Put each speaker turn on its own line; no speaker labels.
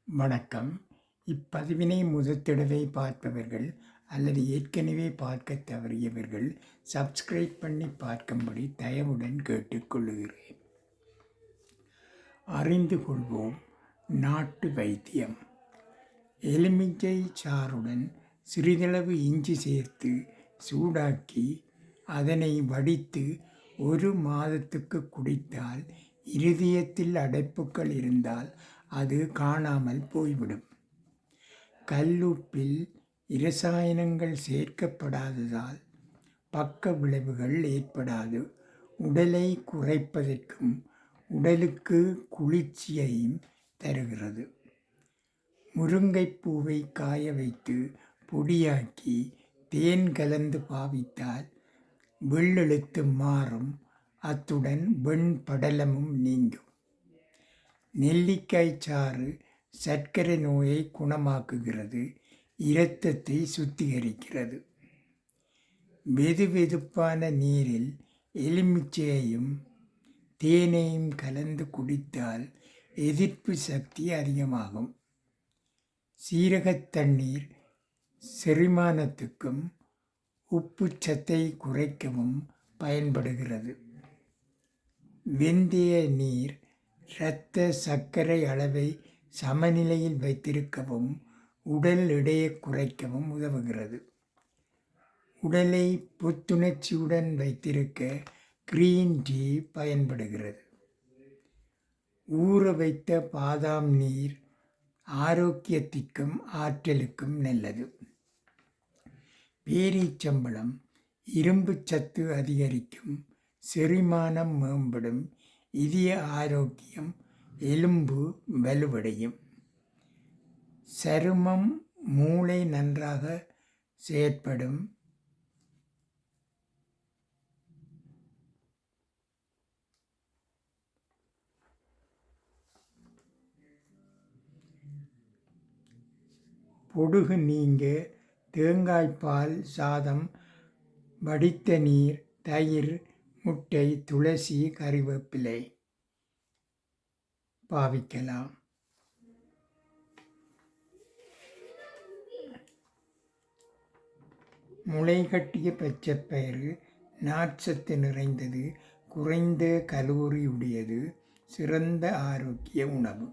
வணக்கம். இப்பதிவினை முதற்தடவை பார்ப்பவர்கள் அல்லது ஏற்கனவே பார்க்கத் தவறியவர்கள் சப்ஸ்கிரைப் பண்ணி பார்க்கும்படி தயவுடன் கேட்டுக்கொள்கிறேன். அறிந்து கொள்வோம் நாட்டு வைத்தியம். எலுமிச்சை சாறுடன் சிறிதளவு இஞ்சி சேர்த்து சூடாக்கி அதனை வடித்து 1 மாதத்துக்கு குடித்தால் இருதயத்தில் அடைப்புகள் இருந்தால் அது காணாமல் போய்விடும். கல்லுப்பில் இரசாயனங்கள் சேர்க்கப்படாததால் பக்க விளைவுகள் ஏற்படாது. உடலை குறைப்பதற்கும் உடலுக்கு குளிர்ச்சியையும் தருகிறது. முருங்கைப்பூவை காய வைத்து பொடியாக்கி தேன் கலந்து பாவித்தால் வெள்ளெழுத்து மாறும். அத்துடன் வெண்படலமும் நீங்கும். நெல்லிக்காய் சாறு சர்க்கரை நோயை குணமாக்குகிறது. இரத்தத்தை சுத்திகரிக்கிறது. வெதுவெதுப்பான நீரில் எலுமிச்சையையும் தேனையும் கலந்து குடித்தால் எதிர்ப்பு சக்தி அதிகமாகும். சீரகத் தண்ணீர் செரிமானத்துக்கும் உப்புச்சத்தை குறைக்கவும் பயன்படுகிறது. வெந்தய நீர் இரத்த சர்க்கரை அளவை சமநிலையில் வைத்திருக்கவும் உடல் எடையை குறைக்கவும் உதவுகிறது. உடலை புத்துணர்ச்சியுடன் வைத்திருக்க கிரீன் டீ பயன்படுகிறது. ஊற வைத்த பாதாம் நீர் ஆரோக்கியத்திற்கும் ஆற்றலுக்கும் நல்லது. பேரீச்சம்பழம் இரும்பு சத்து அதிகரிக்கும். செரிமானம் மேம்படும். இதய ஆரோக்கியம், எலும்பு வலுவடையும். சருமம், மூளை நன்றாக செயற்படும். பொடுகு நீங்க தேங்காய்பால் சாதம், வடித்த நீர், தயிர், முட்டை, துளசி, கறிவேப்பிலை பாவிக்கலாம். முளைகட்டிய பச்சைப்பயிறு நார்ச்சத்து நிறைந்தது, குறைந்த கலோரி உடையது, சிறந்த ஆரோக்கிய உணவு.